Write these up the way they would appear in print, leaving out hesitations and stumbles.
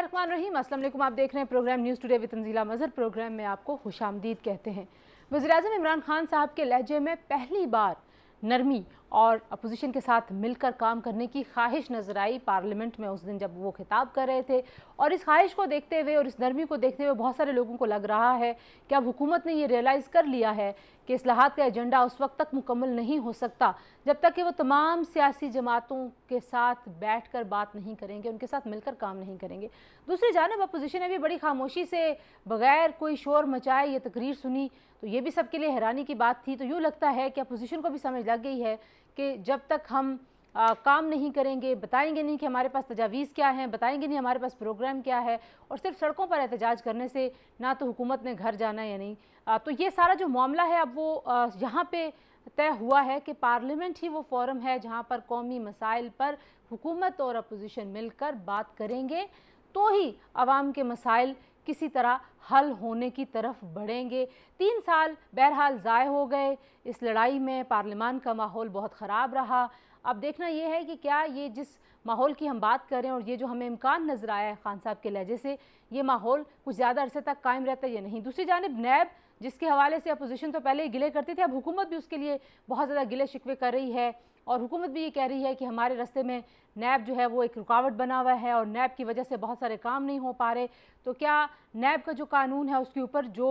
बिस्मिल्लाहिर्रहमानिर्रहीम। अस्सलाम वालेकुम। आप देख रहे हैं program news today with Tanzila Mazhar. Program में आपको खुशामदीद कहते हैं। वज़ीर-ए-आज़म इमरान खान साहब के लहजे में पहली बार नरमी और अपोजिशन के साथ मिलकर काम करने की ख्वाहिश नज़र आई पार्लियामेंट में उस दिन जब वो खिताब कर रहे थे। और इस ख्वाहिश को देखते हुए और इस नरमी को देखते हुए बहुत सारे लोगों को लग रहा है कि अब हुकूमत ने ये रियलाइज़ कर लिया है कि इस्लाहात का एजेंडा उस वक्त तक मुकम्मल नहीं हो सकता जब तक कि वो तमाम सियासी जमातों के साथ बैठ कर बात नहीं करेंगे, उनके साथ मिलकर काम नहीं करेंगे। दूसरी जानिब अपोजिशन ने भी बड़ी खामोशी से बगैर कोई शोर मचाए ये तकरीर सुनी, तो ये भी सबके लिए हैरानी की बात थी। तो यूँ लगता है कि अपोजिशन को भी समझ लग गई है कि जब तक हम काम नहीं करेंगे, बताएंगे नहीं कि हमारे पास तजावीज़ क्या हैं, बताएंगे नहीं हमारे पास प्रोग्राम क्या है, और सिर्फ सड़कों पर एहतजाज करने से ना तो हुकूमत ने घर जाना या नहीं। तो ये सारा जो मामला है अब वो यहाँ पे तय हुआ है कि पार्लियामेंट ही वो फोरम है जहाँ पर कौमी मसाइल पर हुकूमत और अपोजिशन मिलकर बात करेंगे, तो ही आवाम के मसाइल किसी तरह हल होने की तरफ बढ़ेंगे। 3 साल बहरहाल ज़ाय हो गए इस लड़ाई में, पार्लियामान का माहौल बहुत ख़राब रहा। अब देखना ये है कि क्या ये जिस माहौल की हम बात करें और ये जो हमें इम्कान नज़र आया है खान साहब के लहजे से, ये माहौल कुछ ज़्यादा अरसे तक कायम रहता है या नहीं। दूसरी जानिब नैब, जिसके हवाले से अपोजिशन तो पहले ही गिले करती थी, अब हुकूमत भी उसके लिए बहुत ज़्यादा गिले शिकवे कर रही है और हुकूमत भी ये कह रही है कि हमारे रास्ते में नैब जो है वो एक रुकावट बना हुआ है और नैब की वजह से बहुत सारे काम नहीं हो पा रहे। तो क्या नैब का जो कानून है उसके ऊपर जो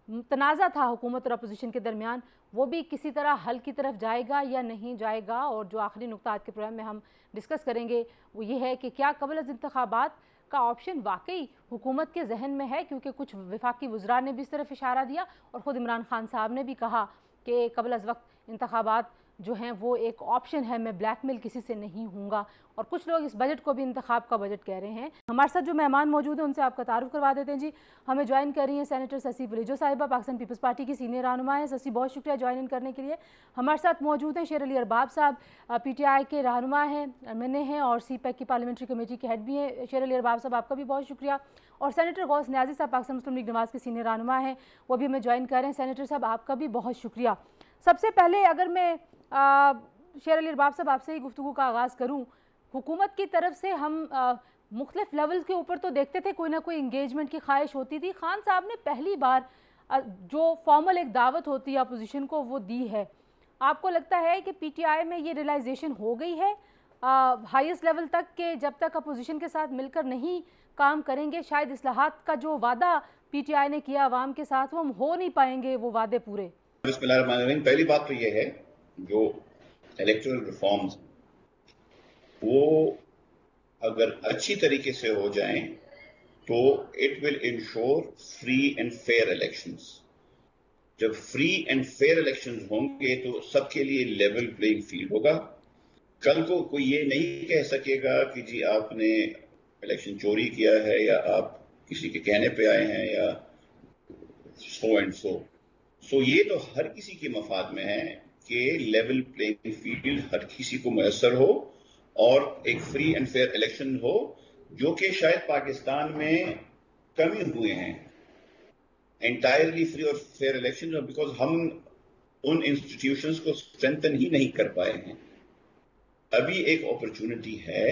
तनाज़ा था हुकूमत और अपोजिशन के दरमियान, वो भी किसी तरह हल की तरफ जाएगा या नहीं जाएगा। और जो आखिरी नुक्ता आज के प्रोग्राम में हम डिस्कस करेंगे वो ये है कि क्या कबल अज़ इंतखाबात का ऑप्शन वाकई हुकूमत के जहन में है, क्योंकि कुछ वफाकी वज़रा ने भी इस तरफ इशारा दिया और ख़ुद इमरान खान साहब ने भी कहा कि कबल अज़ वक्त इंतखाबात जो हैं वो एक ऑप्शन है, मैं ब्लैकमेल किसी से नहीं हूँगा। और कुछ लोग इस बजट को भी इंतखाब का बजट कह रहे हैं। हमारे साथ जो मेहमान मौजूद हैं उनसे आपका तारुफ करवा देते हैं जी। हमें ज्वाइन कर रही हैं सेनेटर शशि वलीजो साहिबा, पाकिस्तान पीपल्स पार्टी की सीनियर रहनुमा है। शशि, बहुत शुक्रिया ज्वाइन इन करने के लिए। हमारे साथ मौजूद हैं शेर अली अरबाब साहब, PTI के रहनुमा हैं, मैंने हैं और CPEC की पार्लियामेंट्री कमेटी के हेड भी हैं। शेर अली अरबाब साहब, आपका भी बहुत शुक्रिया। और सेनेटर गौस न्याजी साहब पाकिस्तान मुस्लिम लीग नवाज़ के सीनियर रहनुमा हैं, वो भी हमें ज्वाइन कर रहे हैं। सेनेटर साहब, आपका भी बहुत शुक्रिया। सबसे पहले अगर मैं शेर अली अरबाब साहब आपसे ही गुफ्तगू का आगाज़ करूँ, हुकूमत की तरफ से हम मुख्तलिफ लेवल्स के ऊपर तो देखते थे कोई ना कोई इंगेजमेंट की ख्वाहिश होती थी। खान साहब ने पहली बार जो फॉर्मल एक दावत होती है अपोजिशन को वो दी है। आपको लगता है कि PTI में ये रियलाइजेशन हो गई है हाईएस्ट लेवल तक कि जब तक अपोजिशन के साथ मिलकर नहीं काम करेंगे शायद इस्लाहात का जो वादा PTI ने किया अवाम के साथ वो हम हो नहीं पाएंगे, वो वादे पूरे? बिस्मिल्लाहिर्रहमानिर्रहीम। पहली बात तो ये है जो इलेक्टोरल रिफॉर्म्स वो अगर अच्छी तरीके से हो जाएं तो it will ensure free and fair elections. जब फ्री एंड फेयर इलेक्शंस होंगे तो सबके लिए लेवल प्लेइंग फील्ड होगा। कल को कोई ये नहीं कह सकेगा कि जी आपने इलेक्शन चोरी किया है या आप किसी के कहने पे आए हैं या सो एंड सो ये तो हर किसी के मफाद में है कि लेवल प्लेइंग फील्ड हर किसी को मैसर हो और एक फ्री एंड फेयर इलेक्शन हो, जो कि शायद पाकिस्तान में कमी हुए हैं एंटायरली फ्री और फेयर इलेक्शन, बिकॉज हम उन इंस्टीट्यूशंस को स्ट्रेंथन ही नहीं कर पाए हैं। अभी एक अपॉर्चुनिटी है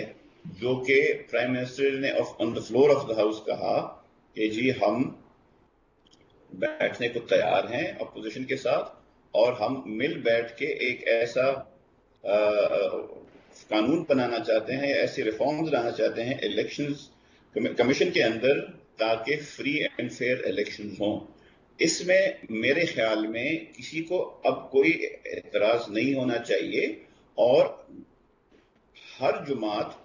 जो कि प्राइम मिनिस्टर ने on the floor of the house कहा कि जी हम बैठने को तैयार हैं अपोजिशन के साथ और हम मिल बैठ के एक ऐसा कानून बनाना चाहते हैं, ऐसे रिफॉर्म्स लाना चाहते हैं इलेक्शंस कमीशन के अंदर ताकि फ्री एंड फेयर इलेक्शंस हों। इसमें मेरे ख्याल में किसी को अब कोई एतराज नहीं होना चाहिए और हर जमात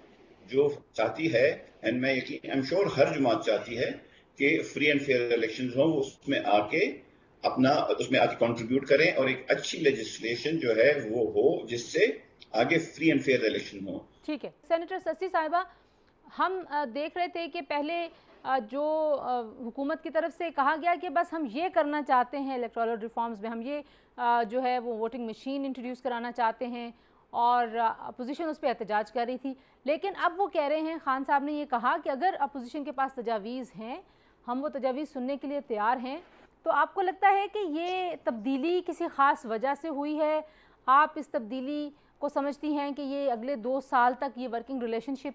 जो चाहती है, एंड मैं यकीन आई एम श्योर हर जमात चाहती है कि फ्री एंड फेयर इलेक्शंस हों, उसमें आके कंट्रीब्यूट करें और एक अच्छी लेजिस्लेशन जो है वो हो जिससे आगे फ्री एंड फेयर इलेक्शन हो। ठीक है सेनेटर शशि साहिबा, हम देख रहे थे कि पहले जो हुकूमत की तरफ से कहा गया कि बस हम ये करना चाहते हैं इलेक्टोरल रिफॉर्म्स में, हम ये जो है वो वोटिंग मशीन इंट्रोड्यूस कराना चाहते हैं और अपोजिशन उस पर एहतजाज कर रही थी। लेकिन अब वो कह रहे हैं, खान साहब ने ये कहा कि अगर अपोजिशन के पास तजावीज़ हैं, हम वो तजावीज़ सुनने के लिए तैयार हैं। तो आपको लगता है कि ये तब्दीली किसी ख़ास वजह से हुई है? आप इस तब्दीली को समझती हैं कि ये अगले 2 साल तक ये वर्किंग रिलेशनशिप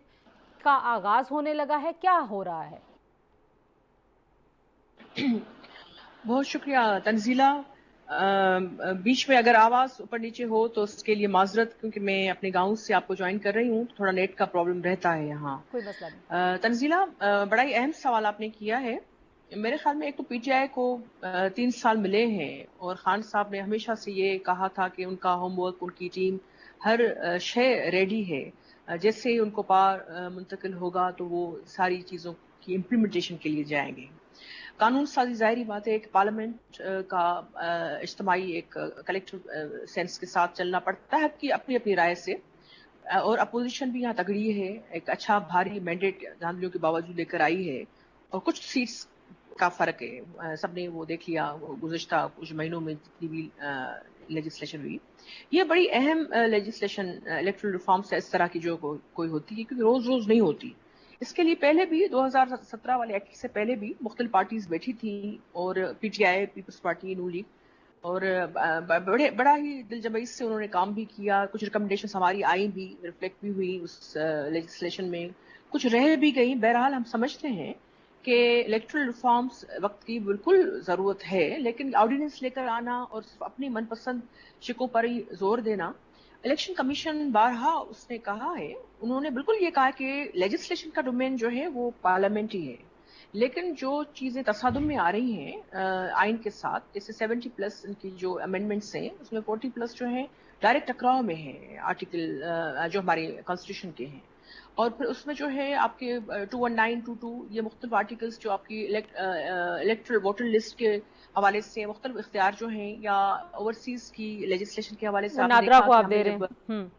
کا आगाज होने लगा है, क्या हो रहा है? बहुत शुक्रिया तंजीला। बीच में अगर आवाज़ ऊपर नीचे हो तो उसके लिए माजरत, क्योंकि मैं अपने गांव से आपको ज्वाइन कर रही हूँ, थोड़ा नेट का प्रॉब्लम रहता है यहाँ। कोई मसला नहीं। तंजीला, बड़ा ही अहम सवाल आपने किया है। मेरे ख्याल में एक तो पीटीआई को 3 साल मिले हैं और खान साहब ने हमेशा से ये कहा था कि उनका होमवर्क, उनकी टीम हर शय रेडी है। जैसे ही उनको पावर मुंतकिल होगा तो वो सारी चीज़ों की इम्प्लीमेंटेशन के लिए जाएंगे। कानून साजी ज़ाहिरी बात है, एक पार्लियामेंट का इज्तिमाई एक कलेक्टिव सेंस के साथ चलना पड़ता है कि अपनी अपनी राय से, और अपोजिशन भी यहाँ तगड़ी है, एक अच्छा भारी मैंडेट धांधलियों के बावजूद लेकर आई है और कुछ सीट्स का फर्क है। सबने वो देख लिया गुज़िश्ता कुछ महीनों में जितनी भी लेजिस्लेशन हुई, ये बड़ी अहम लेजिस्लेशन इलेक्टोरल रिफॉर्म्स है इस तरह की जो कोई होती है, क्योंकि रोज रोज नहीं होती। इसके लिए पहले भी 2017 वाले एक्ट से पहले भी मुख्तलिफ पार्टीज बैठी थी और पीटीआई, पीपल्स पार्टी, नून लीग, और बड़ा ही दिलजमई से उन्होंने काम भी किया। कुछ रिकमेंडेशंस हमारी आई भी, रिफ्लेक्ट भी हुई उस लेजिस्लेशन में, कुछ रह भी गई। बहरहाल हम समझते हैं कि इलेक्टोरल रिफॉर्म्स वक्त की बिल्कुल ज़रूरत है, लेकिन ऑर्डिनेंस लेकर आना और अपनी मनपसंद शिकों पर ही जोर देना, इलेक्शन कमीशन बारहा उसने कहा है, उन्होंने बिल्कुल ये कहा कि लेजिस्लेशन का डोमेन जो है वो पार्लियामेंट ही है, लेकिन जो चीज़ें तसादुम में आ रही हैं आइन के साथ, जैसे 70+ इनकी जो अमेंडमेंट्स हैं उसमें 40+ जो हैं डायरेक्ट टकराव में है आर्टिकल जो हमारे कॉन्स्टिट्यूशन के हैं, और फिर उसमें जो है आपके 219, 22 ये मुख्तलिफ आर्टिकल्स जो आपकी इलेक्टोरल वोटर लिस्ट के हवाले से मुख्तलिफ इख्तियार जो हैं, या ओवरसीज की लेजिस्लेशन के हवाले से आपने नादरा देखा को आप कि दे हमने रहे जब हैं।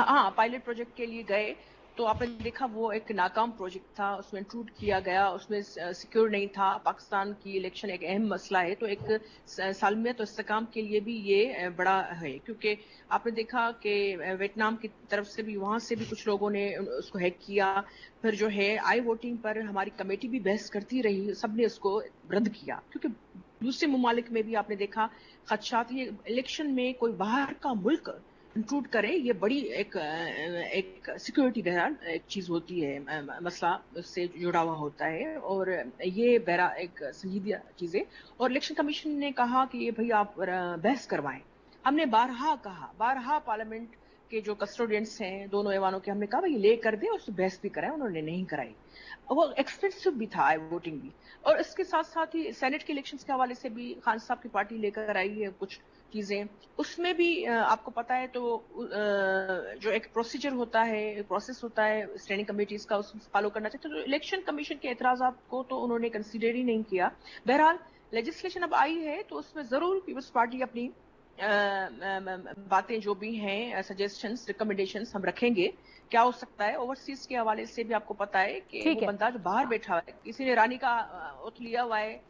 हाँ पायलट प्रोजेक्ट के लिए गए तो आपने देखा वो एक नाकाम प्रोजेक्ट था, उसमें इंट्रूड किया गया, उसमें सिक्योर नहीं था। पाकिस्तान की इलेक्शन एक अहम मसला है, तो एक सालमियत और इस्तेकाम के लिए भी ये बड़ा है, क्योंकि आपने देखा कि वियतनाम की तरफ से भी, वहाँ से भी कुछ लोगों ने उसको हैक किया। फिर जो है आई वोटिंग पर हमारी कमेटी भी बहस करती रही, सबने उसको रद्द किया, क्योंकि दूसरे ममालिक में भी आपने देखा खदशात, ये इलेक्शन में कोई बाहर का मुल्क इंक्लूड करे, ये बड़ी एक सिक्योरिटी बहरहाल एक चीज होती है, मसला उससे जुड़ा हुआ होता है, और ये बहरा एक संजीदा चीज है। और इलेक्शन कमीशन ने कहा कि ये भाई आप बहस करवाएं। हमने बारहा कहा, बारहा पार्लियामेंट के जो कस्टोडियंस हैं दोनों ऐवानों के, हमने कहा भाई ले कर दे और उससे बहस भी कराएं, उन्होंने नहीं कराई। वो एक्सपेंसिव भी था आई वोटिंग भी, और इसके साथ साथ ही सेनेट के इलेक्शंस के हवाले से भी खान साहब की पार्टी लेकर आई है कुछ चीजें, उसमें भी आपको पता है तो जो एक प्रोसीजर होता है, प्रोसेस होता है स्टैंडिंग कमेटीज का, उसको फॉलो करना चाहिए। तो इलेक्शन कमीशन के एतराजात को तो उन्होंने कंसीडर ही नहीं किया। बहरहाल लेजिस्लेशन अब आई है तो उसमें जरूर पीपल्स पार्टी अपनी बातें जो भी हैं, सजेशंस, रिकमेंडेशंस हम रखेंगे। क्या हो सकता है ओवरसीज के हवाले से भी आपको पता है कि वो बंदा जो बाहर बैठा हुआ है, किसी ने रानी का ओथ लिया हुआ है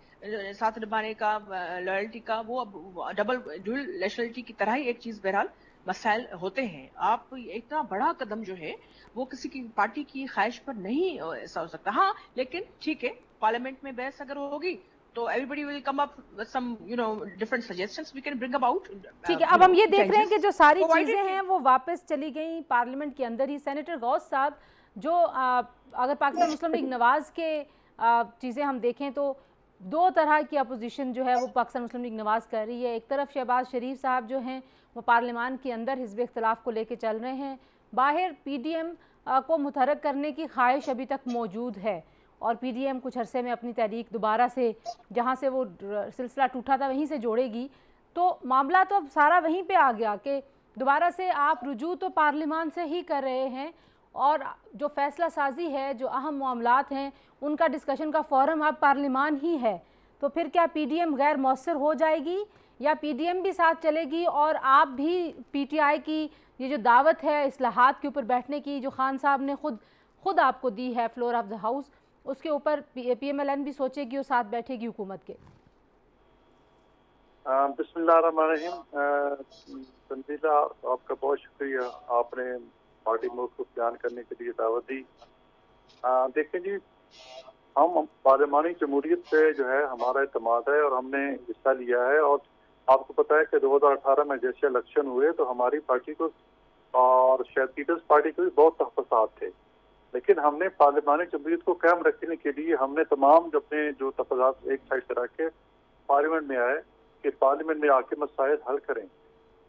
साथ निभाने का, लॉयल्टी का, वो अब डबल ड्यूल नेशनलिटी की तरह ही एक चीज बहरहाल मसाइल होते हैं। आप इतना बड़ा कदम जो है वो किसी की पार्टी की ख्वाहिश पर नहीं ऐसा हो सकता। हाँ लेकिन ठीक है, पार्लियामेंट में बहस अगर होगी तो everybody will come up with some different suggestions we can bring about. ठीक है, अब हम ये देख रहे हैं कि जो सारी चीजें हैं वो वापस चली गई पार्लियामेंट के अंदर ही। सेनेटर गौस साहब, जो अगर पाकिस्तान मुस्लिम लीग नवाज के चीज़ें हम देखें तो दो तरह की अपोजिशन जो है वो पाकिस्तान मुस्लिम लीग नवाज कर रही है। एक तरफ शहबाज शरीफ साहब जो हैं वो पार्लियामान के अंदर हिज़्ब इख्तिलाफ को लेके चल रहे हैं, बाहर पीडीएम को मुतहरक करने की ख्वाहिश अभी तक मौजूद है, और पीडीएम कुछ अरसे में अपनी तहरीक दोबारा से जहाँ से वो सिलसिला टूटा था वहीं से जोड़ेगी। तो मामला तो अब सारा वहीं पे आ गया कि दोबारा से आप रुजू तो पार्लियामान से ही कर रहे हैं, और जो फैसला साजी है, जो अहम मामलात हैं, उनका डिस्कशन का फोरम अब पार्लियामान ही है। तो फिर क्या पीडीएम गैर मौसर हो जाएगी या पीडीएम भी साथ चलेगी, और आप भी पीटीआई की ये जो दावत है इस्लाहात के ऊपर बैठने की, जो खान साहब ने खुद आपको दी है फ्लोर ऑफ द हाउस, उसके ऊपर पीएमएलएन भी सोचेगी और साथ बैठेगी हुकूमत के? बिस्मिल्लाहिर्रहमानिर्रहीम। तंजीला, आपका बहुत शुक्रिया, आपने पार्टी में उसको बयान करने के लिए दावत दी। देखें जी, हम पार्लियामानी जमहूरियत पे जो है हमारा एतमाद है और हमने हिस्सा लिया है, और आपको पता है कि 2018 में जैसे इलेक्शन हुए तो हमारी पार्टी को और शायद पीपल्स पार्टी को भी बहुत तहफ़्फ़ुज़ात थे, لیکن ہم نے پارلیمانی جمہوریت کو قائم رکھنے کے لیے ہم نے تمام اپنے جو تفاضات ایک سائڈ سے رکھ کے پارلیمنٹ میں آئے کہ پارلیمنٹ میں آ کے مسائل حل کریں.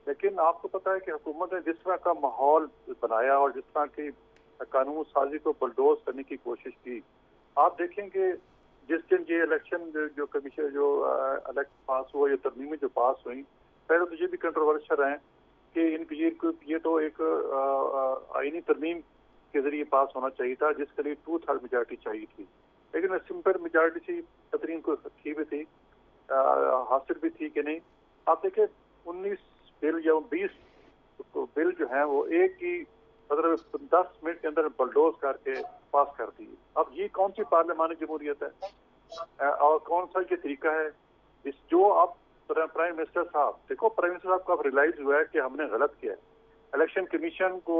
لیکن آپ کو پتا ہے کہ حکومت نے جس طرح کا ماحول بنایا اور جس طرح کی قانون سازی کو بلڈوز کرنے کی کوشش کی, آپ دیکھیں کہ جس دن یہ الیکشن جو کمیشن جو الیکٹ پاس ہوا, یہ ترمیمیں جو پاس ہوئیں, پہلے تو یہ بھی کنٹروورشل ہیں کہ ان یہ تو ایک آئینی ترمیم کے ذریعے پاس ہونا چاہیے تھا جس کے لیے 2/3 میجارٹی چاہیے تھی, لیکن سمپل میجارٹی سے تدرین کو کی بھی تھی, حاصل بھی تھی کہ نہیں. آپ دیکھیں 19 بل یا 20 بل جو ہیں وہ ایک ہی مطلب 10 منٹ کے اندر بلڈوز کر کے پاس کر دی. اب یہ کون سی پارلیمانی جمہوریت ہے اور کون سا یہ طریقہ ہے جو آپ پرائم منسٹر صاحب دیکھو, پرائم منسٹر صاحب کو اب ریلائز ہوا ہے کہ ہم نے غلط کیا ہے. الیکشن کمیشن کو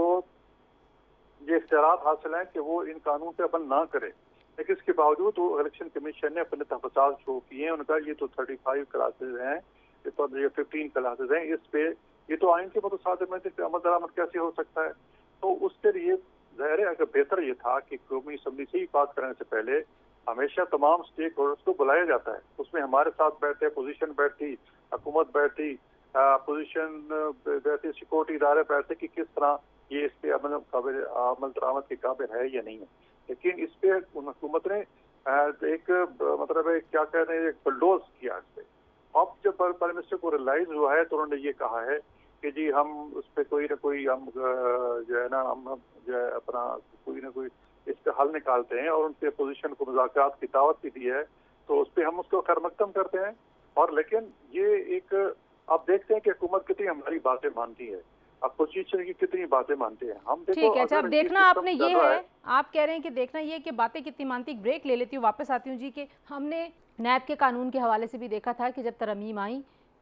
یہ اختیارات حاصل ہیں کہ وہ ان قانون پہ عمل نہ کرے, لیکن اس کے باوجود وہ الیکشن کمیشن نے اپنے تحفظات شو کیے ہیں. ان کا یہ تو 35 کلاسز ہیں, یہ 15 کلاسز ہیں, اس پہ یہ تو آئین کے متصادم میں عمل درآمد کیسے ہو سکتا ہے. تو اس کے لیے ظاہر ہے اگر بہتر یہ تھا کہ قومی اسمبلی سے ہی بات کرنے سے پہلے ہمیشہ تمام اسٹیک ہولڈرز کو بلایا جاتا ہے. اس میں ہمارے ساتھ بیٹھتے, اپوزیشن بیٹھتی, حکومت بیٹھتی, اپوزیشن بیٹھتی, سیکورٹی ادارے بیٹھتے کہ کس طرح یہ اس پہ عمل درآمد کے قابل ہے یا نہیں ہے. لیکن اس پہ حکومت نے ایک مطلب کیا کہتے ہیں ایک بلڈوز کیا اس پہ. اب جب پرائم منسٹر کو ریلائز ہوا ہے تو انہوں نے یہ کہا ہے کہ جی ہم اس پہ کوئی نہ کوئی ہم جو ہے نا ہم جو ہے اپنا کوئی نہ کوئی اس پہ حل نکالتے ہیں, اور ان کے اپوزیشن کو مذاکرات کی دعوت بھی دی ہے, تو اس پہ ہم اس کو خیر مقدم کرتے ہیں. اور لیکن یہ ایک آپ دیکھتے ہیں کہ حکومت کتنی ہماری باتیں مانتی ہے, اپوزیشن کی کتنی باتیں مانتے ہیں. ہم دیکھو ٹھیک ہے, اچھا دیکھنا آپ نے یہ ہے, آپ کہہ رہے ہیں کہ دیکھنا یہ کہ باتیں کتنی مانتی. ایک بریک لے لیتی ہوں, واپس آتی ہوں جی. کہ ہم نے نیب کے قانون کے حوالے سے بھی دیکھا تھا کہ جب ترمیم آئی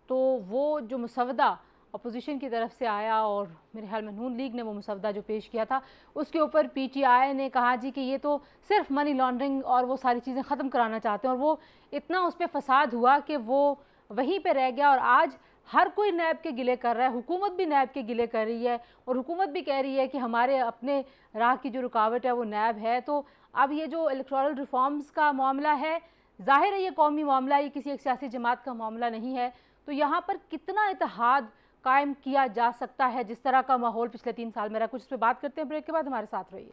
تو وہ جو مسودہ اپوزیشن کی طرف سے آیا, اور میرے خیال میں نون لیگ نے وہ مسودہ جو پیش کیا تھا اس کے اوپر پی ٹی آئی نے کہا جی کہ یہ تو صرف منی لانڈرنگ اور وہ ساری چیزیں ختم کرانا چاہتے ہیں, اور وہ اتنا اس پہ فساد ہوا کہ وہ وہیں پہ رہ گیا. اور آج ہر کوئی نیب کے گلے کر رہا ہے, حکومت بھی نیب کے گلے کر رہی ہے, اور حکومت بھی کہہ رہی ہے کہ ہمارے اپنے راہ کی جو رکاوٹ ہے وہ نیب ہے. تو اب یہ جو الیکٹورل ریفارمز کا معاملہ ہے, ظاہر ہے یہ قومی معاملہ, یہ کسی ایک سیاسی جماعت کا معاملہ نہیں ہے. تو یہاں پر کتنا اتحاد قائم کیا جا سکتا ہے جس طرح کا ماحول پچھلے 3 سال میں رہا, کچھ اس پہ بات کرتے ہیں. بریک کے بعد ہمارے ساتھ رہیے.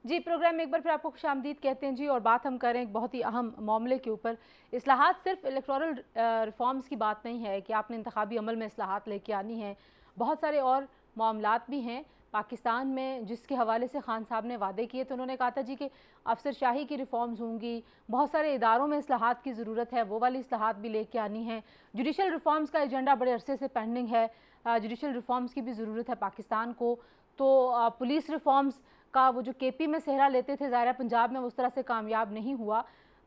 جی پروگرام میں ایک بار پھر آپ کو خوش آمدید کہتے ہیں جی, اور بات ہم کریں ایک بہت ہی اہم معاملے کے اوپر. اصلاحات صرف الیکٹورل ریفارمز کی بات نہیں ہے کہ آپ نے انتخابی عمل میں اصلاحات لے کے آنی ہیں, بہت سارے اور معاملات بھی ہیں پاکستان میں جس کے حوالے سے خان صاحب نے وعدے کیے. تو انہوں نے کہا تھا جی کہ افسر شاہی کی ریفارمز ہوں گی, بہت سارے اداروں میں اصلاحات کی ضرورت ہے, وہ والی اصلاحات بھی لے کے آنی ہیں. جوڈیشل ریفارمز کا ایجنڈا بڑے عرصے سے پینڈنگ ہے, جوڈیشل ریفارمز کی بھی ضرورت ہے پاکستان کو. تو پولیس ریفارمز کا وہ جو کے پی میں صحرا لیتے تھے, ظاہرہ پنجاب میں اس طرح سے کامیاب نہیں ہوا.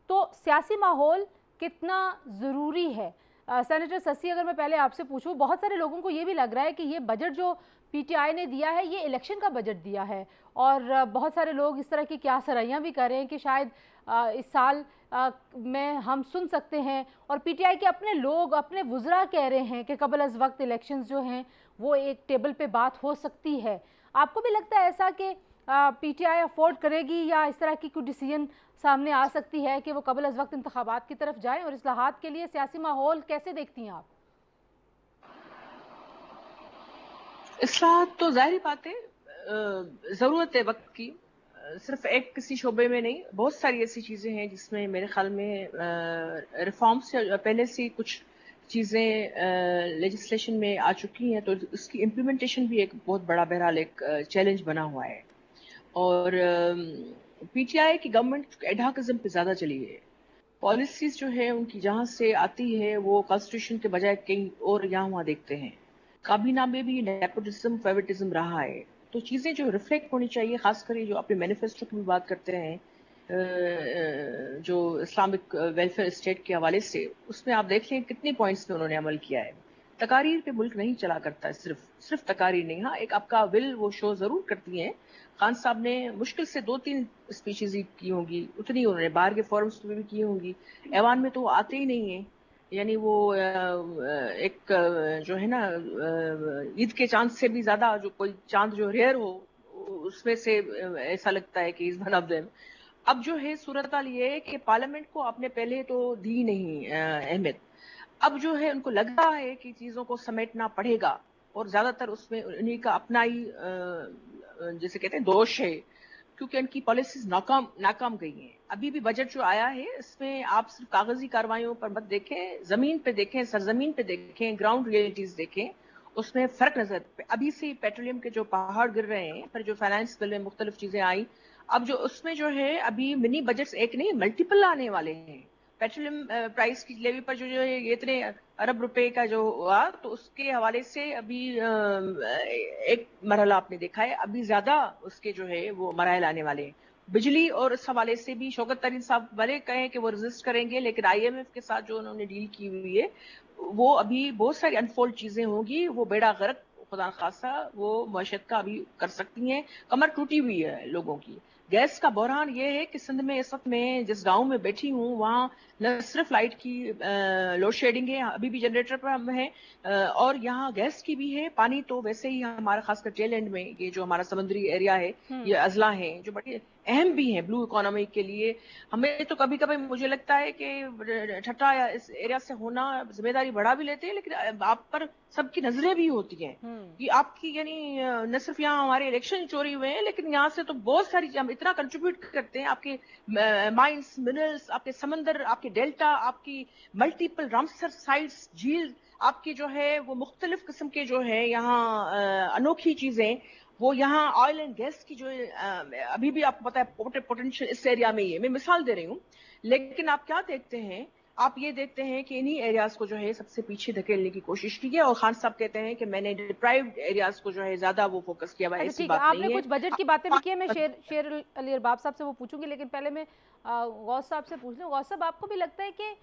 تو سیاسی ماحول کتنا ضروری ہے؟ سینیٹر سسی, اگر میں پہلے آپ سے پوچھوں, بہت سارے لوگوں کو یہ بھی لگ رہا ہے کہ یہ بجٹ جو پی ٹی آئی نے دیا ہے یہ الیکشن کا بجٹ دیا ہے, اور بہت سارے لوگ اس طرح کی کیا سرائیاں بھی کر رہے ہیں کہ شاید اس سال میں ہم سن سکتے ہیں, اور پی ٹی آئی کے اپنے لوگ, اپنے وزراء کہہ رہے ہیں کہ قبل از وقت الیکشنز جو ہیں وہ ایک ٹیبل پہ بات ہو سکتی ہے. آپ کو بھی لگتا ہے ایسا کہ پی ٹی آئی افورڈ کرے گی, یا اس طرح کی کوئی ڈیسیژن سامنے آ سکتی ہے کہ وہ قبل از وقت انتخابات کی طرف جائیں؟ اور اصلاحات کے لیے سیاسی ماحول کیسے دیکھتی ہیں آپ؟ اصلاحات تو ظاہری بات ہے, ضرورت ہے وقت کی. صرف ایک کسی شعبے میں نہیں, بہت ساری ایسی چیزیں ہیں جس میں میرے خیال میں ریفارم سے پہلے سے کچھ چیزیں لیجسلیشن میں آ چکی ہیں, تو اس کی امپلیمنٹیشن بھی ایک بہت بڑا بہرحال ایک چیلنج بنا ہوا ہے. اور پی ٹی آئی کی گورنمنٹ ایڈہاکزم پہ زیادہ چلی ہے. پالیسیز جو ہے ان کی جہاں سے آتی ہے وہ کانسٹیٹیوشن کے بجائے کہیں اور یہاں وہاں دیکھتے ہیں. کابینہ میں بھی نیپوٹزم فیوریٹزم رہا ہے. تو چیزیں جو ریفلیکٹ ہونی چاہیے, خاص کر جو اپنے مینیفیسٹو کی بھی بات کرتے ہیں جو اسلامک ویلفیئر اسٹیٹ کے حوالے سے، اس میں آپ دیکھ لیں کتنے پوائنٹس پہ انہوں نے عمل کیا ہے. تقاریر پہ ملک نہیں چلا کرتا ہے، صرف تقاریر نہیں. ہاں ایک آپ کا ول وہ شو ضرور کرتی ہیں. خان صاحب نے مشکل سے 2-3 اسپیچز ہی کی ہوں گی، اتنی انہوں نے باہر کے فورمز پہ بھی کی ہوں گی. ایوان میں تو وہ آتے ہی نہیں ہیں. یعنی وہ ایک جو ہے نا عید کے چاند سے بھی زیادہ جو کوئی چاند جو ریئر ہو اس میں سے ایسا لگتا ہے کہ از ون آف دیم. اب جو ہے صورتحال یہ ہے کہ پارلیمنٹ کو آپ نے پہلے تو دی نہیں اہمیت. اب جو ہے ان کو لگ رہا ہے کہ چیزوں کو سمیٹنا پڑے گا، اور زیادہ تر اس میں انہیں کا اپنا ہی جیسے کہتے ہیں دوش ہے، کیونکہ ان کی پالیسیز ناکام گئی ہیں. ابھی بھی بجٹ جو آیا ہے اس میں آپ صرف کاغذی کارروائیوں پر مت دیکھیں، زمین پہ دیکھیں، سرزمین پہ دیکھیں، گراؤنڈ ریئلٹیز دیکھیں، اس میں فرق نظر. ابھی سے پیٹرولیم کے جو پہاڑ گر رہے ہیں، پھر جو فائنانس بل میں مختلف چیزیں آئیں، اب جو اس میں جو ہے ابھی منی بجٹس ایک نہیں ملٹیپل آنے والے ہیں. پیٹرولیم پرائز کی لیوی پر جو ہے یہ اتنے ارب روپے کا جو ہوا، تو اس کے حوالے سے ابھی ایک مرحلہ آپ نے دیکھا ہے، ابھی زیادہ اس کے جو ہے وہ مراحل آنے والے ہیں. بجلی اور اس حوالے سے بھی شوکت طرین صاحب بھلے کہیں کہ وہ رجسٹ کریں گے، لیکن آئی ایم ایف کے ساتھ جو انہوں نے ڈیل کی ہوئی ہے وہ ابھی بہت ساری انفولڈ چیزیں ہوں گی. وہ بیڑا غرق خدا خاصہ وہ معیشت کا ابھی کر سکتی ہیں. کمر ٹوٹی ہوئی ہے لوگوں کی. گیس کا بحران یہ ہے کہ سندھ میں اس وقت میں جس گاؤں میں بیٹھی ہوں وہاں نہ صرف لائٹ کی لوڈ شیڈنگ ہے، ابھی بھی جنریٹر پر ہم ہیں، اور یہاں گیس کی بھی ہے. پانی تو ویسے ہی ہمارا خاص کر ٹیل اینڈ میں یہ جو ہمارا سمندری ایریا ہے، یہ اضلاع ہیں جو بڑے اہم بھی ہیں بلو اکانومی کے لیے. ہمیں تو کبھی کبھی مجھے لگتا ہے کہ ٹھٹا یا اس ایریا سے ہونا ذمہ داری بڑھا بھی لیتے ہیں، لیکن آپ پر سب کی نظریں بھی ہوتی ہیں کہ آپ کی، یعنی نہ صرف یہاں ہمارے الیکشن چوری ہوئے ہیں، لیکن یہاں سے تو بہت ساری ہم اتنا کنٹریبیوٹ کرتے ہیں. آپ کے مائنس، منرلز، آپ کے سمندر، آپ کے ڈیلٹا، آپ کی ملٹیپل رامسر سائٹس، جھیل، آپ کی جو ہے وہ مختلف قسم کے جو ہے یہاں انوکھی چیزیں. وہ یہاں آئل اینڈ گیس کی جو ابھی بھی آپ کو پتا ہے پوٹینشیل اس ایریا میں ہی ہے. میں مثال دے رہی ہوں، لیکن آپ کیا دیکھتے ہیں؟ آپ یہ دیکھتے ہیں کہ انہی ایریاز کو جو ہے سب سے پیچھے دھکیلنے کی کوشش کی ہے، اور خان صاحب کہتے ہیں کہ میں نے ڈپرائیوڈ ایریاز کو جو ہے زیادہ وہ فوکس کیا ہوا ہے. اچھا ایسی ٹھیک ہے، بات آپ نے نہیں ہے. کچھ بجٹ کی باتیں بھی کی ہیں، میں شیر علی ارباب صاحب سے وہ پوچھوں گی، لیکن پہلے میں غوث صاحب سے پوچھ لوں. غوث صاحب، آپ کو بھی لگتا ہے کہ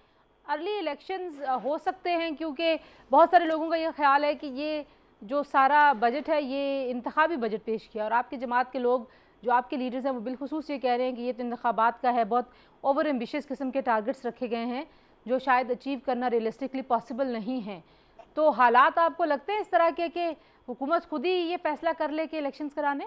ارلی الیکشنز ہو سکتے ہیں؟ کیونکہ بہت سارے لوگوں کا یہ خیال ہے کہ یہ جو سارا بجٹ ہے یہ انتخابی بجٹ پیش کیا، اور آپ کی جماعت کے لوگ جو آپ کے لیڈرز ہیں وہ بالخصوص یہ کہہ رہے ہیں کہ یہ تو انتخابات کا ہے، بہت اوور ایمبیشس قسم کے ٹارگٹس رکھے گئے ہیں جو شاید اچیو کرنا ریئلسٹکلی پاسبل نہیں ہیں. تو حالات آپ کو لگتے ہیں اس طرح کے کہ حکومت خود ہی یہ فیصلہ کر لے کہ الیکشنز کرانے؟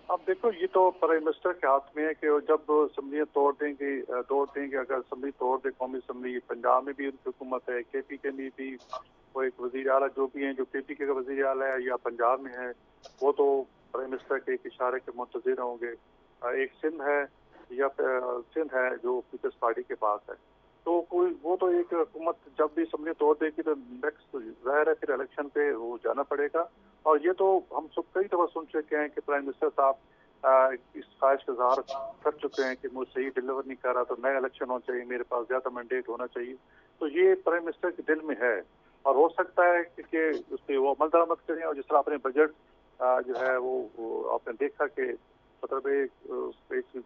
اب دیکھو، یہ تو پرائم منسٹر کے ہاتھ میں ہے کہ جب اسمبلیاں توڑ دیں گے اگر اسمبلی توڑ دے قومی اسمبلی. پنجاب میں بھی ان کی حکومت ہے، کے پی کے میں بھی وہ ایک وزیر اعلیٰ جو بھی ہیں، جو کے پی کے وزیر اعلیٰ ہے یا پنجاب میں ہے، وہ تو پرائم منسٹر کے ایک اشارے کے منتظر ہوں گے. ایک سندھ ہے جو پیپلز پارٹی کے پاس ہے. تو وہ تو ایک حکومت جب بھی اسمبلی توڑ دے گی تو نیکسٹ ظاہر ہے پھر الیکشن پہ وہ جانا پڑے گا. اور یہ تو ہم سب کئی دفعہ سن چکے ہیں کہ پرائم منسٹر صاحب اس خواہش کا اظہار کر چکے ہیں کہ مجھ سے ہی ڈلیور نہیں کر رہا تو نیا الیکشن ہونا چاہیے، میرے پاس زیادہ مینڈیٹ ہونا چاہیے. تو یہ پرائم منسٹر کے دل میں ہے، اور ہو سکتا ہے کہ اس پہ وہ عمل درآمد کریں. اور جس طرح اپنے بجٹ جو ہے وہ آپ نے دیکھا کہ مطلب ایک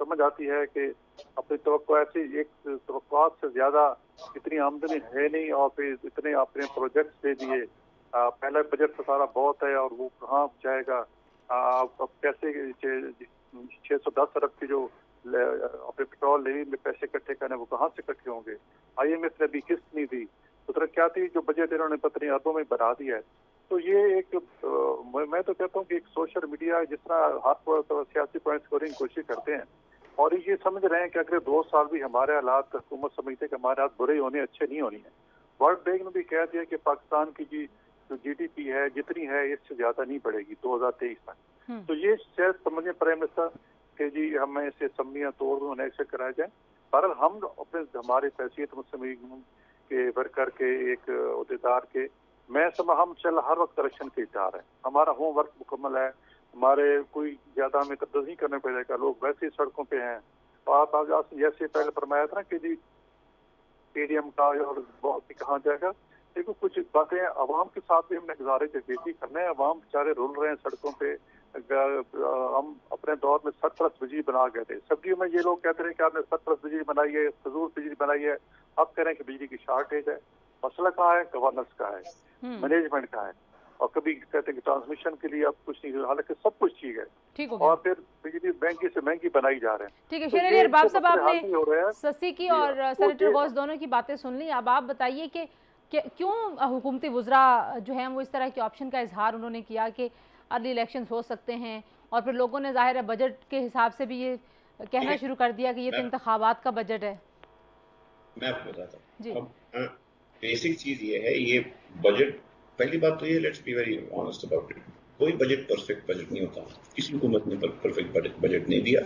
سمجھ آتی ہے کہ اپنی توقعات سے زیادہ اتنی آمدنی ہے نہیں، اور پھر اتنے اپنے پروجیکٹس دے دیے. پہلا بجٹ تو سارا بہت ہے اور وہ کہاں جائے گا. اب کیسے 610 ارب کی جو اپنے پیٹرول لیوی میں پیسے اکٹھے کرنے وہ کہاں سے اکٹھے ہوں گے؟ آئی ایم ایف نے بھی قسط نہیں دی. تو ترقیاتی جو بجٹ انہوں نے پتنی اربوں میں بڑھا دیا ہے. تو یہ ایک میں تو کہتا ہوں کہ ایک سوشل میڈیا جس طرح ہر سیاسی پوائنٹ اسکورنگ کی کوشش کرتے ہیں، اور یہ سمجھ رہے ہیں کہ اگلے 2 سال بھی ہمارے حالات حکومت سمجھتے ہیں کہ ہمارے ہاتھ برے ہونے، اچھے نہیں ہونے ہیں. ورلڈ بینک نے بھی کہہ دیا کہ پاکستان کی جو جی ڈی پی ہے جتنی ہے اس سے زیادہ نہیں بڑھے گی 2023 تک. تو یہ شاید سمجھیں پرائم منسٹر کہ جی ہمیں اسے اسمبلیاں توڑ دوں، نیکسٹ کرائے جائیں. بہرحال ہم اپنے ہمارے حیثیت مسلم کے ورکر کے ایک عہدیدار کے ہم ہر وقت الیکشن کے اشتہار ہیں. ہمارا ہوم ورک مکمل ہے، ہمارے کوئی زیادہ ہمیں قدر نہیں کرنا پڑے گا. لوگ ویسے ہی سڑکوں پہ ہیں. اور آپ جیسے پہلے فرمایا تھا نا کہ جی پی ڈی ایم کا اور بہت کہاں جائے گا. دیکھو کچھ باتیں عوام کے ساتھ بھی ہم نے گزارے تھے بیٹی کرنا ہے. عوام بیچارے رول رہے ہیں سڑکوں پہ، हम अपने दौर में सरप्लस बिजली बना गए थे। सब्जियों में ये लोग कहते रहे कि आपने सरप्लस बिजली बनाई है, फजूल बिजली बनाई है, अब कह रहे हैं कि बिजली की शार्टेज है। मसला कहाँ है? गवर्नेंस का है, मैनेजमेंट का है। और कभी कहते हैं कि ट्रांसमिशन के लिए अब कुछ नहीं, हालांकि सब कुछ ठीक है, ठीक हो और गया। फिर बिजली महंगी से महंगी बनाई जा रहे हैं। ठीक है तो शेर ये अली अरबाब इनसे साहब, मसले हल नहीं हो रहे हैं। आपने ससी की जी, और तो सेनेटर ये गौस दोनों की बातें सुन ली। अब आप बताइए कि क्यों हुकूमती वुज़रा जो हैं वो इस तरह के ऑप्शन का इजहार उन्होंने किया कि अर्ली इलेक्शंस हो सकते हैं, और फिर लोगों ने ज़ाहिर है बजट के हिसाब से भी ये कहना शुरू कर दिया कि ये तो इंतखाबात का बजट है। मैं आपको बताता जी। हूँ। अब बेसिक चीज ये है, ये बजट, पहली बात तो ये, let's be very honest about it, कोई बजट परफेक्ट बजट नहीं होता। किसी हुकूमत ने परफेक्ट बजट नहीं दिया।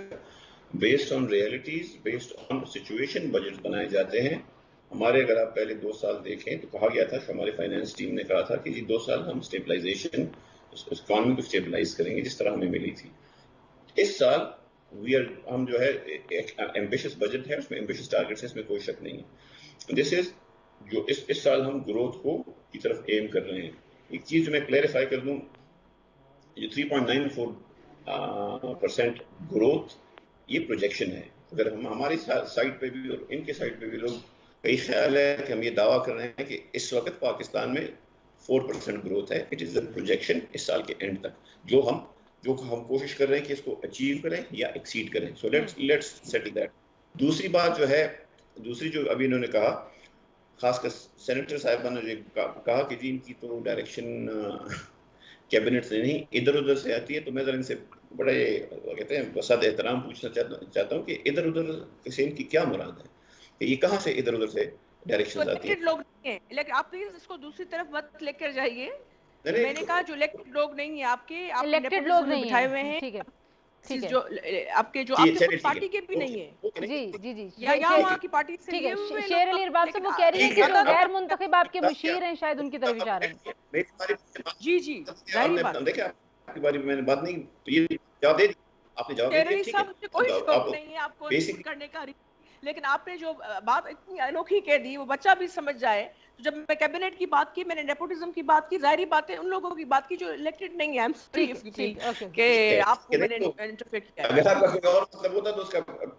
Based on realities, based on situation budget बनाए जाते हैं। हमारे, अगर आप पहले 2 साल देखें तो कहा गया था कि हमारे फाइनेंस टीम ने कहा था कि जी 2 साल हम स्टेबलाइजेशन, इकोनॉमी को स्टेबलाइज करेंगे जिस तरह हमें मिली थी। इस साल हम जो है एक एम्बिशियस बजट है, उसमें एम्बिशियस टारगेट्स है, इसमें कोई शक नहीं है। दिस इज जो इस साल हम ग्रोथ को की तरफ एम कर रहे हैं। एक चीज जो मैं क्लैरिफाई कर दूं, ये 3.94% ग्रोथ ये प्रोजेक्शन है। अगर हम हमारी साइड पे भी और इनके साइड पे भी लोग, कई ख्याल है कि हम ये दावा कर रहे हैं कि इस वक्त पाकिस्तान में 4% ग्रोथ है। इट इज द प्रोजेक्शन इस साल के एंड तक, जो हम कोशिश कर रहे हैं कि इसको अचीव करें या एक्सीड करें। So let's settle that. दूसरी बात जो है, दूसरी जो अभी इन्होंने कहा, खासकर सेनेटर साहिबा ने कहा कि जी इनकी तो डायरेक्शन कैबिनेट से नहीं इधर उधर से आती है। तो मैं जरा इनसे बड़े कहते हैं बसद एहतराम पूछना चाहता हूँ कि इधर उधर से इनकी क्या मुराद है, कि ये कहाँ से इधर उधर से डायरेक्शंस आती है? लोग नहीं है, लेकिन आप प्लीज इसको दूसरी तरफ मत लेकर जाइए। मैंने कहा जो इलेक्टेड लोग नहीं है, आपके इलेक्टेड लोग नहीं बिठाए हुए हैं, ठीक है, ठीक है, जो आपके आपके पार्टी के भी नहीं है। जी जी जी, या वहाँ की पार्टी से ठीक लिए है। हुए शेर लोग, अली अरबाब साहब वो कह रही है कि जो गैर मुंतखब आपके मुशीर हैं शायद उनकी तरफ इशारा है। जी जी, जाहिर बात। देखिए आपकी बारी में मैंने बात नहीं, तो ये जवाब दे दिया आपने, जवाब दे दिया, ठीक है। मुझे कोई शौक नहीं है आपको करने का, लेकिन आपने जो बात इतनी अनोखी कह दी वो बच्चा भी समझ जाए। तो जब मैं कैबिनेट की बात की, मैंने नेपोटिज्म की बात की, जाहिर बात है उन लोगों की बात की जो इलेक्टेड नहीं है। कि आपको मैंने इंटरफेयर किया। अगर आपका कोई और मतलब होता तो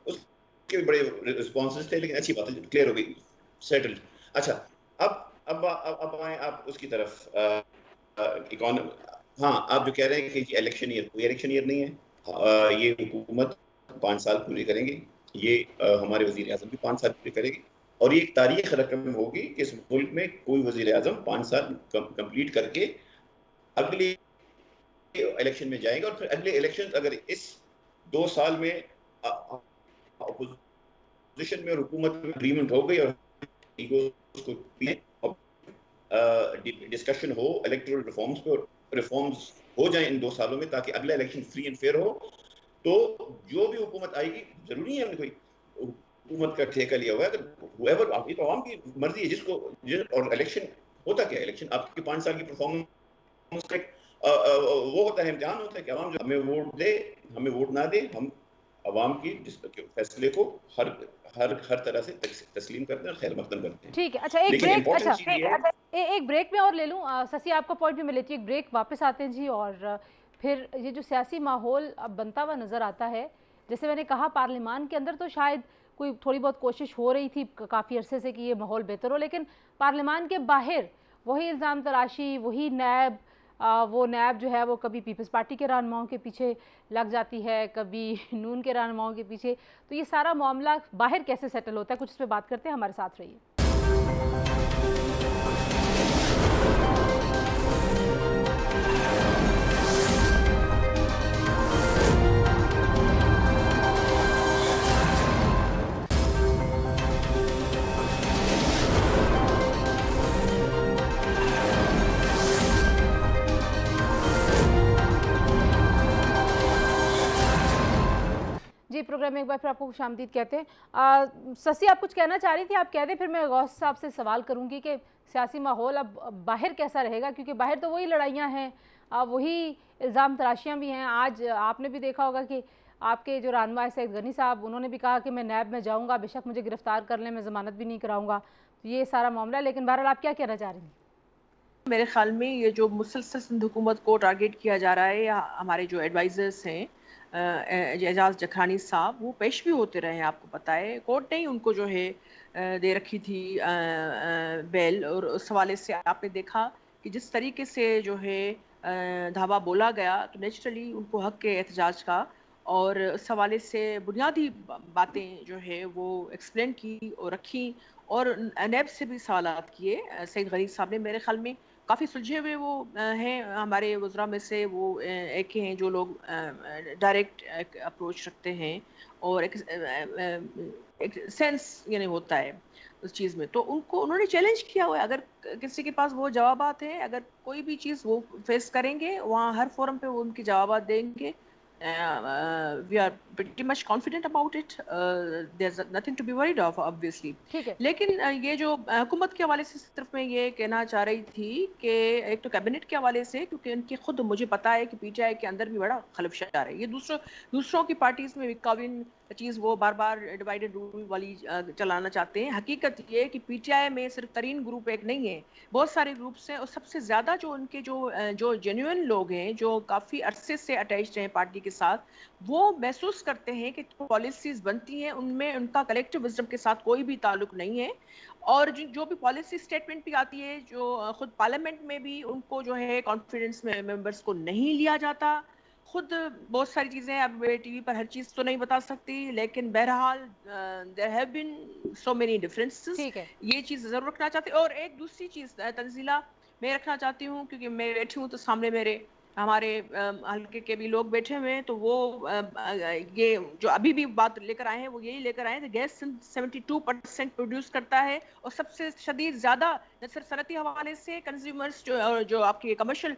उसके बड़े रिस्पॉन्सेस थे, लेकिन अच्छी बात है, क्लियर हो गई, सेटल्ड। अच्छा, अब आए आप उसकी तरफ, इकोनॉमी। हाँ, आप जो कह रहे हैं कि इलेक्शन ईयर, कोई इलेक्शन ईयर नहीं है। ये हुकूमत 5 साल पूरी करेंगे, ये हमारे वजीर आजम भी 5 साल पूरी करेगी, और ये एक तारीख रकम होगी कि इस मुल्क में कोई वजीर आजम 5 साल कंप्लीट करके अगले इलेक्शन में जाएगा। और फिर अगले इलेक्शन अगर इस 2 साल में अपोजिशन में और हुकूमत में एग्रीमेंट हो गई और डिस्कशन हो इलेक्टोरल रिफॉर्म्स पे, और रिफॉर्म्स हो जाए इन 2 सालों में, ताकि अगला इलेक्शन फ्री एंड फेयर हो, तो जो भी हुकूमत आएगी, जरूरी है हमने कोई हुकूमत का ठेका लिया हुआ है, अगर ये तो आवाम की मर्जी है। और इलेक्शन होता क्या है, इलेक्शन आपकी 5 साल की परफॉर्मेंस का वो होता है, इम्तिहान होता है कि आवाम जो हमें वोट दे, हमें वोट ना दे, हम आवाम की फैसले को हर तरह से तस्लीम करते हैं और खैर मकदम करते हैं। ठीक है, अच्छा एक ब्रेक, एक ब्रेक में और ले लूँ ससी, आपका पॉइंट भी मैं लेती हूँ, एक ब्रेक, वापस आते हैं जी। और फिर ये जो सियासी माहौल अब बनता हुआ नज़र आता है, जैसे मैंने कहा पार्लियामान के अंदर तो शायद कोई थोड़ी बहुत कोशिश हो रही थी काफ़ी अरसे से कि ये माहौल बेहतर हो, लेकिन पार्लियामान के बाहर वही इल्ज़ाम तराशी, वही नैब, वो नैब जो है वो कभी पीपल्स पार्टी के रहनुमाओं के पीछे लग जाती है, कभी नून के रहनुमाओं के पीछे। तो ये सारा मामला बाहर कैसे सेटल होता है, कुछ इस पर बात करते हैं, हमारे साथ रहिए। जी, प्रोग्राम में एक बार फिर आपको खुशामदीद कहते हैं। ससी, आप कुछ कहना चाह रही थी, आप कह दें, फिर मैं गौस साहब से सवाल करूंगी कि सियासी माहौल अब बाहर कैसा रहेगा, क्योंकि बाहर तो वही लड़ाइयाँ हैं, वही इल्ज़ाम तराशियाँ भी हैं। आज आपने भी देखा होगा कि आपके जो रहनुमा सईद गनी साहब, उन्होंने भी कहा कि मैं नैब में जाऊँगा, बेशक मुझे गिरफ्तार कर लें, मैं ज़मानत भी नहीं कराऊँगा। तो ये सारा मामला है, लेकिन बहरहाल आप क्या कहना चाह रही हैं? میرے خیال میں یہ جو مسلسل سندھ حکومت کو ٹارگیٹ کیا جا رہا ہے، یا ہمارے جو ایڈوائزرز ہیں اعجاز جکھانی صاحب، وہ پیش بھی ہوتے رہے ہیں. آپ کو پتہ ہے کورٹ نے ہی ان کو جو ہے دے رکھی تھی بیل، اور اس حوالے سے آپ نے دیکھا کہ جس طریقے سے جو ہے دھاوا بولا گیا، تو نیچرلی ان کو حق کے احتجاج کا، اور اس حوالے سے بنیادی باتیں جو ہے وہ ایکسپلین کی اور رکھی، اور نیب سے بھی سوالات کیے. سعید غریب صاحب نے میرے خیال میں کافی سلجھے ہوئے وہ ہیں ہمارے وزراء میں سے، وہ ایک ہیں جو لوگ ڈائریکٹ اپروچ رکھتے ہیں اور ایک سینس یعنی ہوتا ہے اس چیز میں. تو انہوں نے چیلنج کیا ہوا ہے. اگر کسی کے پاس وہ جوابات ہیں، اگر کوئی بھی چیز وہ فیس کریں گے، وہاں ہر فورم پہ وہ ان کے جوابات دیں گے. We are pretty much confident about it. There's nothing to be worried of, obviously. ٹھیک ہے. لیکن یہ جو حکومت کے حوالے سے صرف میں یہ کہنا چاہ رہی تھی کہ ایک تو کیبنٹ کے حوالے سے، کیونکہ ان کی خود مجھے پتا ہے کہ پی ٹی آئی کے اندر بھی بڑا خلفشار ہے. یہ دوسروں کی پارٹیز میں کاون چیز وہ بار بار ڈیوائیڈڈ رول والی چلانا چاہتے ہیں. حقیقت یہ کہ پی ٹی آئی میں صرف ترین گروپ ایک نہیں ہے، بہت سارے گروپس ہیں، اور سب سے زیادہ جو ان کے جو جینوئن لوگ ہیں، جو کافی عرصے سے اٹیچڈ ہیں پارٹی کے ساتھ، وہ محسوس کرتے ہیں کہ پالیسیز بنتی ہیں ان میں ان کا کلیکٹو وزڈم کے ساتھ کوئی بھی تعلق نہیں ہے. اور جو بھی پالیسی سٹیٹمنٹ بھی آتی ہے، جو خود پارلیمنٹ میں بھی ان کو جو ہے کانفیڈنس میں ممبرز کو نہیں لیا جاتا. خود بہت ساری چیزیں اب ٹی وی پر ہر چیز تو نہیں بتا سکتی، لیکن بہرحال there have been so many differences. ٹھیک ہے. یہ چیز ضرور رکھنا چاہتے. اور ایک دوسری چیز تنزیلہ میں رکھنا چاہتی ہوں، کیونکہ میں بیٹھی ہوں تو سامنے میرے ہمارے حلقے کے بھی لوگ بیٹھے ہوئے ہیں، تو وہ یہ جو ابھی بھی بات لے کر آئے ہیں وہ یہی لے کر آئے ہیں کہ گیس 72% پروڈیوس کرتا ہے، اور سب سے شدید زیادہ نہ صرف صنعتی حوالے سے کنزیومرز جو آپ کے کمرشل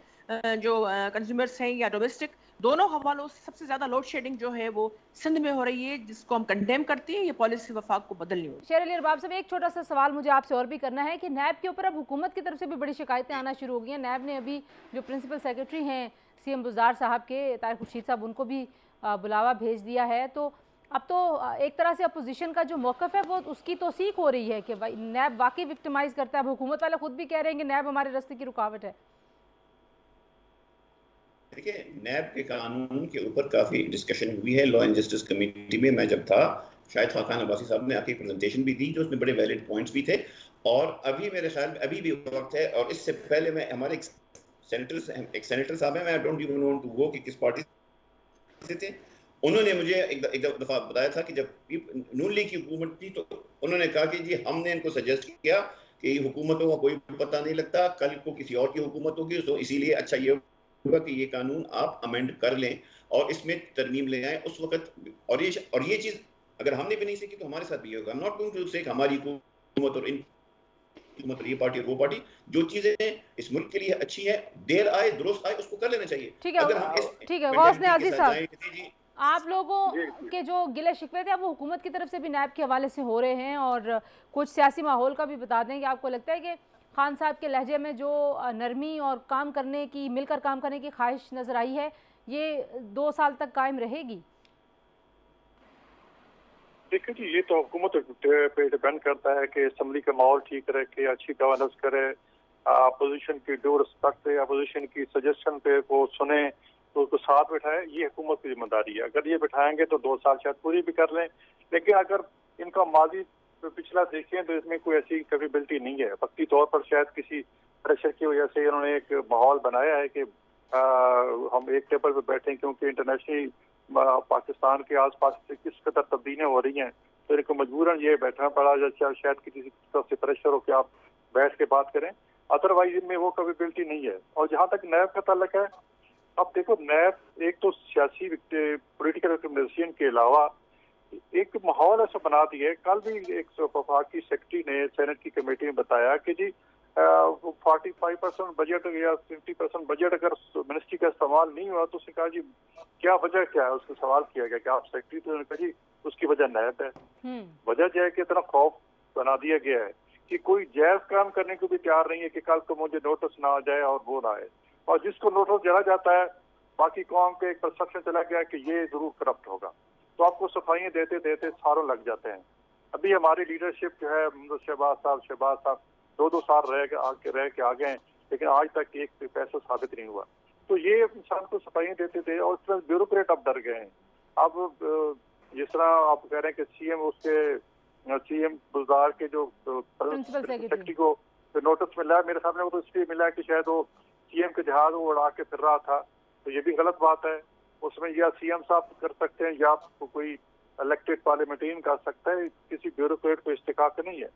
جو کنزیومرز ہیں یا ڈومیسٹک، دونوں حوالوں سے سب سے زیادہ لوڈ شیڈنگ جو ہے وہ سندھ میں ہو رہی ہے، جس کو ہم کنڈیم کرتے ہیں. یہ پالیسی وفاق کو بدلنی ہوگی. شیر علی ارباب صاحب، ایک چھوٹا سا سوال مجھے آپ سے اور بھی کرنا ہے کہ نیب کے اوپر اب حکومت کی طرف سے بھی بڑی شکایتیں آنا شروع ہو گئی ہیں. نیب نے ابھی جو پرنسپل سیکرٹری ہیں سی ایم بزدار صاحب کے، طاہر خورشید صاحب، ان کو بھی بلاوا بھیج دیا ہے. تو اب تو ایک طرح سے اپوزیشن کا جو موقف ہے وہ اس کی توثیق ہو رہی ہے کہ بھائی نیب واقعی وکٹمائز کرتا ہے. اب حکومت والے خود بھی کہہ رہے ہیں کہ نیب ہمارے راستے کی رکاوٹ ہے. دیکھیں، نیب کے قانون کے اوپر کافی ڈسکشن ہوئی ہے لا اینڈ جسٹس کمیٹی میں. میں جب تھا، شاید خاقان عباسی صاحب نے آخری پریزنٹیشن بھی دی جو اس میں بڑے ویلڈ پوائنٹس بھی تھے. اور ابھی میرے خیال میں ابھی بھی وقت ہے. اور اس سے پہلے میں ہمارے ایک سینیٹر صاحب ہیں، میں don't even want to go کہ کس پارٹی سے تھے، انہوں نے مجھے ایک دفعہ بتایا تھا کہ جب نون لیگ کی حکومت تھی تو انہوں نے کہا کہ جی ہم نے ان کو سجیسٹ کیا کہ حکومتوں کا کوئی پتہ نہیں لگتا، کل کو کسی اور کی حکومت ہوگی، تو اسی لیے اچھا یہ ہوگا کہ یہ قانون آپ امینڈ کر لیں اور اس میں ترمیم لے آئیں. اس وقت اور یہ چیز اگر ہم نے بھی نہیں سیکھی تو ہمارے ساتھ بھی ہوگا. I'm not going to say کہ ہماری حکومت اور ان حکومت اور یہ پارٹی اور وہ پارٹی، جو چیزیں اس ملک کے لیے اچھی ہے، دیر آئے درست آئے، اس کو کر لینا چاہیے. اگر ہم ٹھیک ہے غوث نیازی صاحب، آپ لوگوں کے جو گلے شکوے تھے وہ حکومت کی طرف سے بھی نیب کے حوالے سے ہو رہے ہیں، اور کچھ سیاسی ماحول کا بھی بتا دیں کہ آپ کو لگتا ہے کہ خان صاحب کے لہجے میں جو نرمی اور کام کرنے کی، مل کر کام کرنے کی خواہش نظر آئی ہے، یہ 2 سال تک قائم رہے گی؟ دیکھیں جی، یہ تو حکومت پہ ڈیپینڈ کرتا ہے کہ اسمبلی کا ماحول ٹھیک رکھے، اچھی گورننس کرے، اپوزیشن کی ڈیو رسپیکٹ ہے، اپوزیشن کی سجیشن پہ وہ سنیں تو اس کو ساتھ بٹھائے. یہ حکومت کی ذمہ داری ہے. اگر یہ بٹھائیں گے تو 2 سال شاید پوری بھی کر لیں. لیکن اگر ان کا ماضی پچھلا دیکھیں تو اس میں کوئی ایسی کیپیبلٹی نہیں ہے. وقتی طور پر شاید کسی پریشر کی وجہ سے انہوں نے ایک ماحول بنایا ہے کہ ہم ایک ٹیبل پہ بیٹھیں، کیونکہ انٹرنیشنلی پاکستان کے آس پاس سے کس قدر تبدیلیاں ہو رہی ہیں تو ان کو مجبوراً یہ بیٹھنا پڑا. شاید کسی طرف سے پریشر ہو کہ آپ بیٹھ کے بات کریں، ادروائز ان میں وہ کیپیبلٹی نہیں ہے. اور جہاں تک نیب کا تعلق ہے، اب دیکھو نیب ایک تو سیاسی پولیٹیکل ریکمنڈیشن کے علاوہ ایک ماحول ایسا بنا دیا ہے. کل بھی ایک وفاقی سیکرٹری نے سینٹ کی کمیٹی میں بتایا کہ جی 45% بجٹ یا 50% بجٹ اگر منسٹری کا استعمال نہیں ہوا تو اس نے کہا جی کیا وجہ کیا ہے. اس کو سوال کیا گیا کہ آپ سیکرٹری، تو انہوں نے کہا جی اس کی وجہ نیب ہے. وجہ جو ہے کہ اتنا خوف بنا دیا گیا ہے کہ کوئی جائز کام کرنے کو بھی تیار نہیں ہے کہ کل کو مجھے نوٹس نہ آ جائے اور وہ نہ آئے. اور جس کو نوٹس چلا جاتا ہے، باقی قوم کے ایک پرسپشن چلا گیا کہ یہ ضرور کرپٹ ہوگا، تو آپ کو صفائیاں دیتے دیتے سالوں لگ جاتے ہیں. ابھی ہماری لیڈرشپ جو ہے، محمد شہباز صاحب 2 سال رہ کے آ گئے ہیں. लेकिन आज तक एक पैसा साबित नहीं हुआ। तो ये इंसान को सफाइयाँ देते थे और इस तरह ब्यूरोक्रेट अब डर गए हैं। अब जिस तरह आप कह रहे हैं कि सीएम गुलजार के जो सेक्रेटरी को नोटिस मिला है, मेरे सामने वो तो इसलिए मिला है कि शायद वो सीएम के जहाज वो उड़ा के फिर रहा था, तो ये भी गलत बात है। उसमें या सीएम साहब कर सकते हैं या कोई इलेक्टेड पार्लियामेंटेरियन कर सकता है, किसी ब्यूरोक्रेट को इस्तेकाक नहीं है।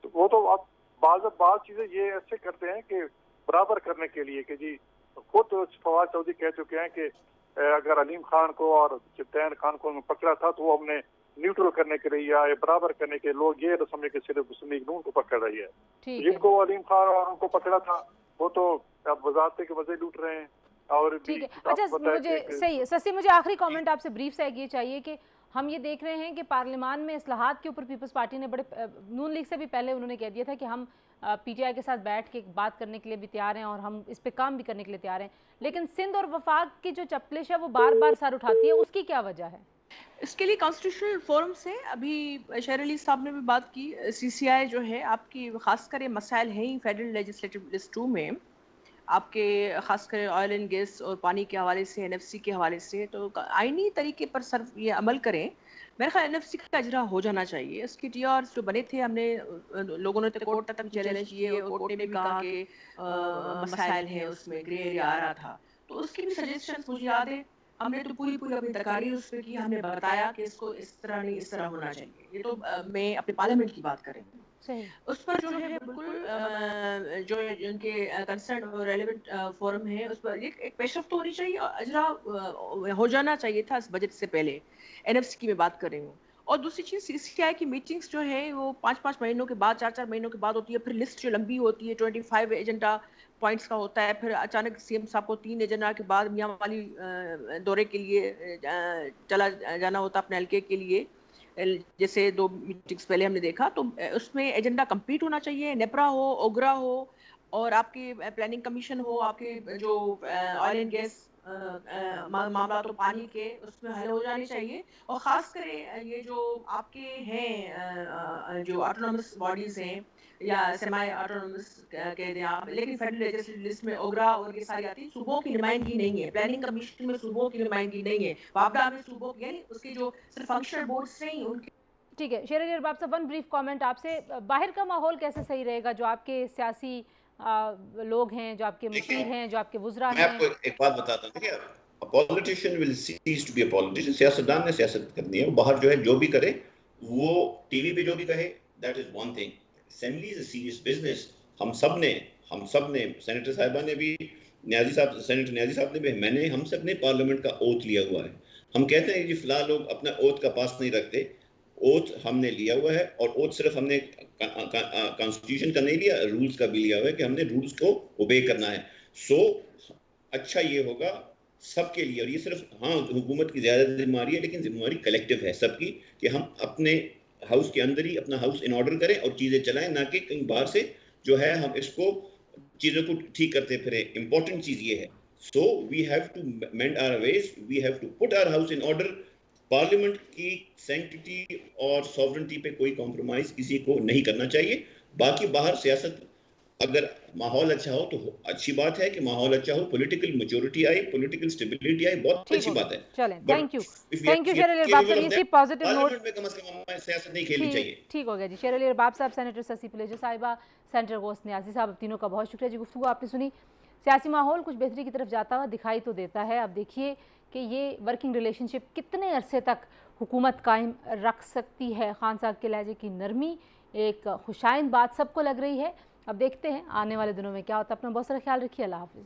तो वो तो अब बात चीजें ये ऐसे करते हैं कि बराबर करने के लिए कि जी खुद फवाद चौधरी कह चुके हैं कि अगर अलीम खान को और चित्तैन खान को पकड़ा था तो वो हमने न्यूट्रल करने के लिए या बराबर करने के लोग ये समझे कि सिर्फ मुस्लिम लीग नून को पकड़ रही है। जिनको अलीम खान और उनको पकड़ा था वो तो अब वजारत के मजे लूट रहे हैं। और ठीक है, अच्छा मुझे सही है शशि, मुझे आखिरी कमेंट आपसे ब्रीफ से ये चाहिए कि हम ये देख रहे हैं कि पार्लियामान में इस्लाहात के ऊपर पीपल्स पार्टी ने बड़े नून लीग से भी पहले उन्होंने कह दिया था कि हम पीटीआई के साथ बैठ के बात करने के लिए भी तैयार हैं और हम इस पे काम भी करने के लिए तैयार हैं, लेकिन सिंध और वफाक की जो चपलिश है वो बार बार सर उठाती है, उसकी क्या वजह है? इसके लिए कॉन्स्टिट्यूशनल फोरम से अभी शहर अली साहब ने भी बात की। सीसीआई जो है आपकी खासकर ये मसाइल हैं ही फेडरल लेजिस्लेटिव लिस्ट 2 में आपके खासकर ऑयल एंड गैस और पानी के हवाले से, एनएफसी के हवाले से, तो आईनी तरीके पर सर ये अमल करें। मेरे ख्याल एनएफसी का इजरा हो जाना चाहिए। उसकी टीआर जो बने थे, हमने लोगों ने तो कोर्ट तक चैलेंज किए और कोर्ट ने भी कहा कि मसाइल हैं, उसमें ग्रे एरिया आ रहा था, तो उसकी भी सजेशंस मुझे याद है। हमने तो पूरी अपनी तकारीर उस पर की, हमने बताया कि इसको इस तरह नहीं इस तरह होना चाहिए। ये तो मैं अपने पार्लियामेंट की बात करें उस पर जो है बिल्कुल जो उनके कंसर्न और रेलेवेंट फोरम है उस पर एक पेशरफ्त होनी चाहिए और अजरा हो जाना चाहिए था इस बजट से पहले। एनएफसी की मैं बात कर रही हूँ। और दूसरी चीज़ सीसीआई की मीटिंग्स जो है वो 5-5 महीनों के बाद, 4-4 महीनों के बाद होती है। फिर लिस्ट जो लंबी होती है 25 एजेंडा पॉइंट्स का होता है। फिर अचानक सीएम साहब को 3 एजेंडा के बाद मियां वाली दौरे के लिए चला जाना होता अपने हल्के के लिए, जैसे 2 मीटिंग्स पहले हमने देखा। तो उसमें एजेंडा कंप्लीट होना चाहिए, नेपरा हो, ओगरा हो और आपकी प्लानिंग कमीशन हो, आपके जो ऑयल एंड गैस मामला तो पानी के उसमें हल हो जाने चाहिए। और खास कर ये जो आपके हैं जो ऑटोनॉमस बॉडीज हैं या सेमी ऑटोनॉमस कह दें आप, लेकिन फेडरल लेजिस्लेटिव लिस्ट में ओगरा और ये सारी आती है, सूबों की नुमाइंदगी नहीं है। प्लानिंग कमीशन में सूबों की नुमाइंदगी नहीं है। वापडा में सूबों की, यानी उसके जो सिर्फ फंक्शनल बोर्ड्स नहीं उनके। ठीक है शेर अली अरबाब साहब, वन ब्रीफ कमेंट आपसे, बाहर का माहौल कैसे सही रहेगा? जो आपके सियासी लोग हैं, जो आपके मशीर हैं, जो आपके वुज़रा हैं। मैं आपको एक बात बताता हूँ कि a politician will cease to be a politician। सियासतदान ने सियासत करनी है, वो बाहर जो है जो भी करे, वो टीवी पे जो भी कहे, that is one thing। Assembly is a serious business। हम सब ने सेनेटर साहिबा ने भी, सेनेटर न्याजी साहब ने भी, मैंने, हम सब ने पार्लियामेंट का ओथ लिया हुआ है। हम कहते हैं कि फिलहाल लोग अपना ओथ का पास नहीं रखते। ओथ हमने लिया हुआ है और ओथ सिर्फ हमने कॉन्स्टिट्यूशन का नहीं लिया, रूल्स का भी लिया हुआ है कि हमने रूल्स को ओबे करना है। सो अच्छा ये होगा सबके लिए। और ये सिर्फ हुकूमत की ज़्यादा जिम्मेदारी है, लेकिन जिम्मेदारी कलेक्टिव है सबकी कि हम अपने हाउस के अंदर ही अपना हाउस इन ऑर्डर करें और चीज़ें चलाएं, ना कि कहीं बाहर से जो है हम इसको चीज़ों को ठीक करते फिरें। इंपॉर्टेंट चीज़ ये है। So we have to mend our ways, we have to put our house in order. Parliament की सैंक्टिटी और सॉवरेनिटी पे कोई कॉम्प्रोमाइज किसी को नहीं करना चाहिए। बाकी बाहर सियासत, अगर माहौल अच्छा हो तो अच्छी बात है कि माहौल अच्छा हो, पॉलिटिकल मैच्योरिटी आए, पॉलिटिकल स्टेबिलिटी आए, बहुत अच्छी बात है। चलें, थैंक यू शेर अली अरबाब साहब, इसी पॉजिटिव नोट में कम से कम सियासत नहीं खेलनी चाहिए। ठीक हो गया जी। शेर अली अरबाब साहब, सेनेटर शशि पुलेजा साहिबा, सेनेटर गौस न्याजी साहब, तीनों का बहुत शुक्रिया जी। गुफ्तगू आपने सुनी। सियासी माहौल कुछ बेहतरी की तरफ जाता हुआ दिखाई तो देता है। अब देखिए कि ये वर्किंग रिलेशनशिप कितने अरसे तक हुकूमत कायम रख सकती है। खान साहब के लहजे की नरमी एक खुशाइंद बात सबको लग रही है। अब देखते हैं आने वाले दिनों में क्या होता है। अपना बहुत सारा ख्याल रखिए। अल्लाह हाफिज़।